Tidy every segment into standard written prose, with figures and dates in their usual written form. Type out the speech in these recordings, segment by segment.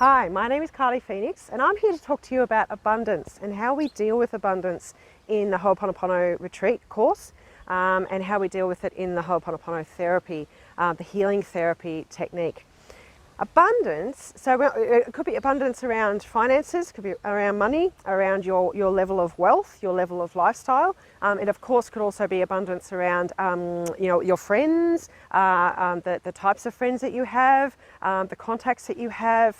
Hi, my name is Kylie and I'm here to talk to you about abundance and how we deal with abundance in the Ho'oponopono retreat course and how we deal with it in the Ho'oponopono therapy, the healing therapy technique. Abundance, so it could be abundance around finances, could be around money, around your level of wealth, your level of lifestyle. It of course could also be abundance around your friends, the types of friends that you have, the contacts that you have,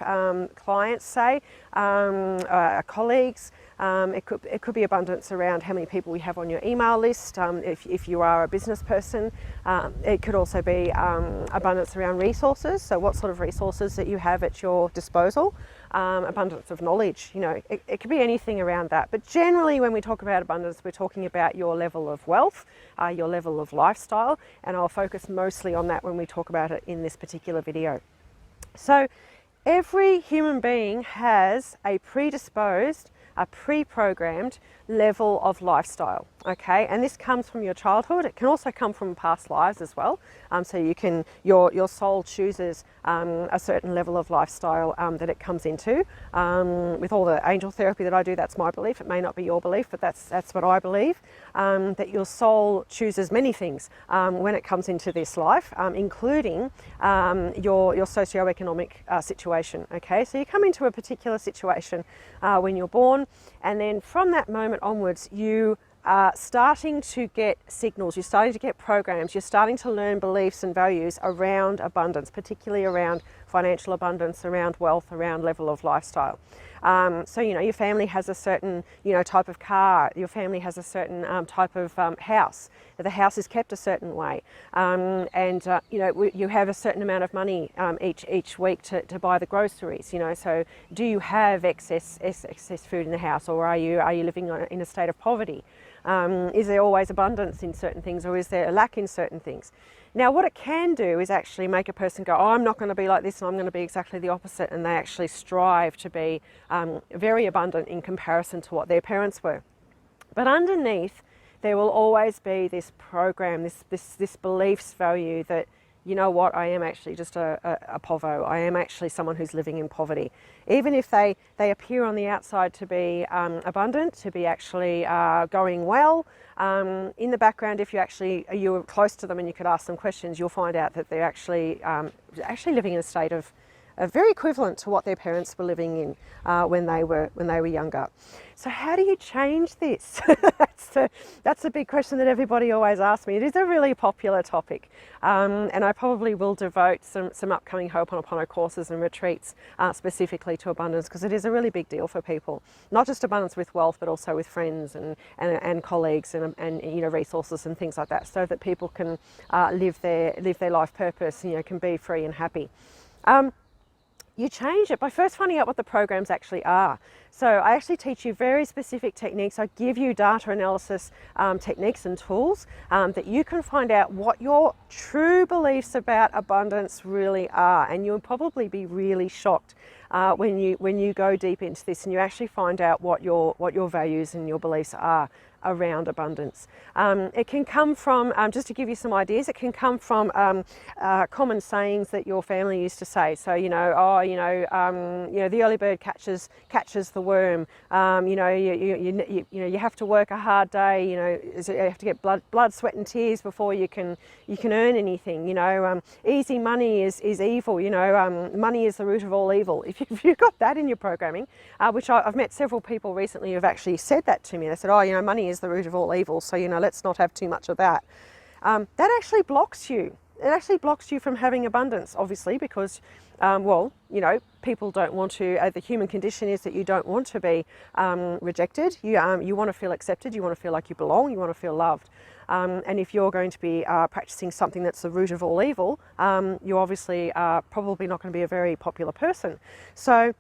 clients say, colleagues. It could be abundance around how many people you have on your email list, if you are a business person. It could also be abundance around resources, so what sort of resources that you have at your disposal. Abundance of knowledge, it could be anything around that. But generally when we talk about abundance, we're talking about your level of wealth, your level of lifestyle, and I'll focus mostly on that when we talk about it in this particular video. So every human being has a predisposed, a pre-programmed level of lifestyle, okay? And this comes from your childhood. It can also come from past lives as well. So your soul chooses a certain level of lifestyle that it comes into. With all the angel therapy that I do, that's my belief. It may not be your belief, but that's what I believe. That your soul chooses many things when it comes into this life, including your socioeconomic situation, okay? So you come into a particular situation when you're born, and then from that moment onwards, you are starting to get signals, you're starting to get programs, you're starting to learn beliefs and values around abundance, particularly around financial abundance, around wealth, around level of lifestyle. So your family has a certain type of car, your family has a certain type of house. The house is kept a certain way, you have a certain amount of money each week to buy the groceries. So do you have excess food in the house, or are you living in a state of poverty? Is there always abundance in certain things, or is there a lack in certain things? Now, what it can do is actually make a person go, oh, I'm not going to be like this and I'm going to be exactly the opposite, and they actually strive to be very abundant in comparison to what their parents were. But underneath, there will always be this program, this beliefs value that, you know what, I am actually just a povo. I am actually someone who's living in poverty. Even if they appear on the outside to be abundant, to be actually going well, in the background, if you're close to them and you could ask them questions, you'll find out that they're actually living in a state of very equivalent to what their parents were living in when they were younger. So how do you change this? That's a big question that everybody always asks me. It is a really popular topic, and I probably will devote some upcoming Ho'oponopono courses and retreats specifically to abundance, because it is a really big deal for people. Not just abundance with wealth, but also with friends and colleagues and resources and things like that, so that people can live their life purpose, can be free and happy. You change it by first finding out what the programs actually are. So I actually teach you very specific techniques. I give you data analysis techniques and tools that you can find out what your true beliefs about abundance really are. And you'll probably be really shocked when you go deep into this and you actually find out what your values and your beliefs are around abundance. It can come from, just to give you some ideas, it can come from common sayings that your family used to say. So, the early bird catches the worm. You have to work a hard day. You have to get blood, sweat, and tears before you can earn anything. Easy money is evil. Money is the root of all evil. If you've got that in your programming, which I've met several people recently who've actually said that to me. They said, oh, money is the root of all evil, so let's not have too much of that. That actually blocks you. It actually blocks you from having abundance, obviously, because people don't want to, the human condition is that you don't want to be rejected. You want to feel accepted, you want to feel like you belong, you want to feel loved. And if you're going to be practicing something that's the root of all evil, you obviously are probably not going to be a very popular person. So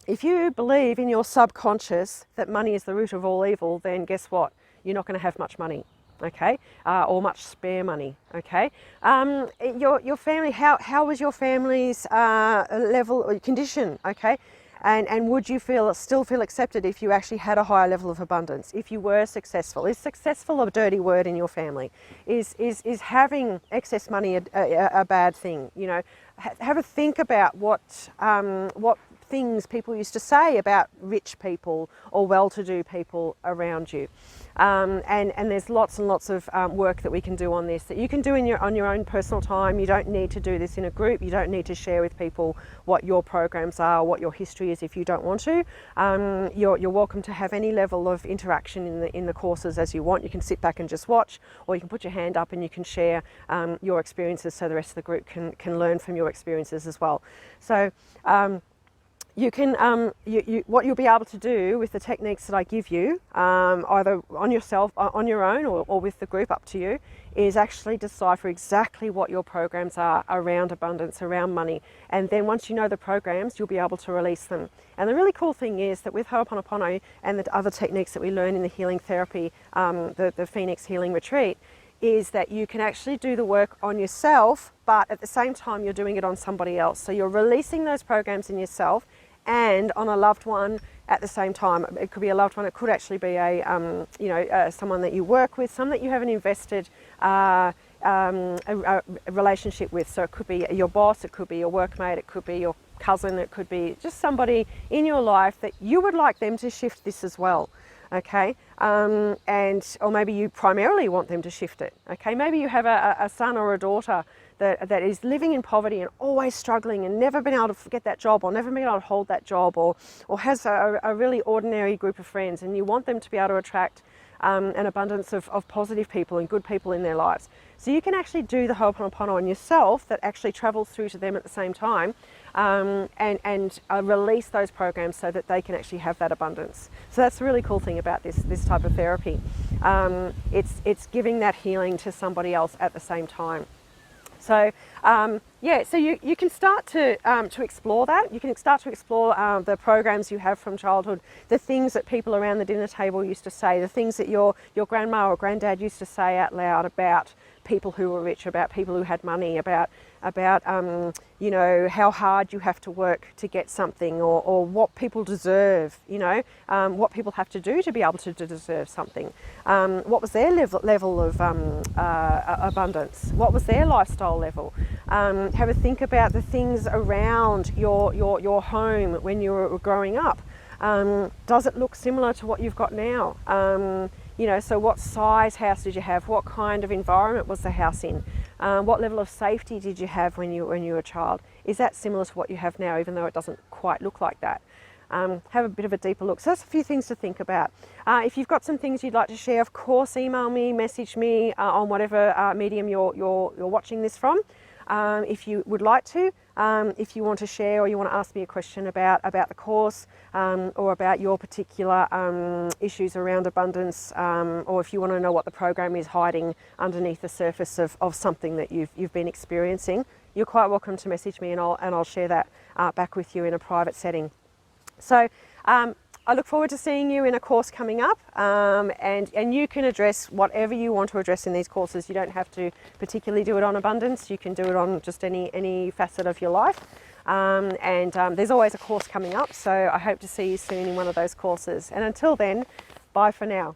if you believe in your subconscious that money is the root of all evil, then guess what? You're not going to have much money, okay? Or much spare money, okay? Your family, how was your family's level or condition, okay? And would you still feel accepted if you actually had a higher level of abundance, if you were successful? Is successful a dirty word in your family? Is having excess money a bad thing? Have a think about what things people used to say about rich people or well-to-do people around you. And there's lots and lots of work that we can do on this that you can do on your own personal time. You don't need to do this in a group. You don't need to share with people what your programs are, what your history is if you don't want to. You're welcome to have any level of interaction in the courses as you want. You can sit back and just watch, or you can put your hand up and you can share your experiences so the rest of the group can learn from your experiences as well. So you can, what you'll be able to do with the techniques that I give you, either on yourself, on your own, or with the group, up to you, is actually decipher exactly what your programs are around abundance, around money. And then once you know the programs, you'll be able to release them. And the really cool thing is that with Ho'oponopono and the other techniques that we learn in the healing therapy, the Phoenix Healing Retreat, is that you can actually do the work on yourself, but at the same time you're doing it on somebody else. So you're releasing those programs in yourself and on a loved one at the same time. It could be a loved one, it could actually be someone that you work with, someone that you have an invested a relationship with. So it could be your boss, it could be your workmate, it could be your cousin, it could be just somebody in your life that you would like them to shift this as well. Okay, or maybe you primarily want them to shift it. Okay, maybe you have a son or a daughter that is living in poverty and always struggling and never been able to get that job, or never been able to hold that job, or has a really ordinary group of friends, and you want them to be able to attract an abundance of positive people and good people in their lives. So you can actually do the Ho'oponopono on yourself that actually travels through to them at the same time, and release those programs so that they can actually have that abundance. So that's the really cool thing about this type of therapy. It's giving that healing to somebody else at the same time. So so you can start to explore that. You can start to explore the programs you have from childhood, the things that people around the dinner table used to say, the things that your grandma or granddad used to say out loud about people who were rich, about people who had money, about how hard you have to work to get something, or what people deserve, what people have to do to be able to deserve something. What was their level of abundance? What was their lifestyle level? Have a think about the things around your home when you were growing up. Does it look similar to what you've got now? So what size house did you have? What kind of environment was the house in? What level of safety did you have when you were a child? Is that similar to what you have now, even though it doesn't quite look like that? Have a bit of a deeper look. So that's a few things to think about. If you've got some things you'd like to share, of course, email me, message me on whatever medium you're watching this from. If you would like to, if you want to share or you want to ask me a question about the course, or about your particular issues around abundance, or if you want to know what the program is hiding underneath the surface of something that you've been experiencing, you're quite welcome to message me, and I'll share that back with you in a private setting. So I look forward to seeing you in a course coming up, and you can address whatever you want to address in these courses. You don't have to particularly do it on abundance. You can do it on just any facet of your life. There's always a course coming up, so I hope to see you soon in one of those courses. And until then, bye for now.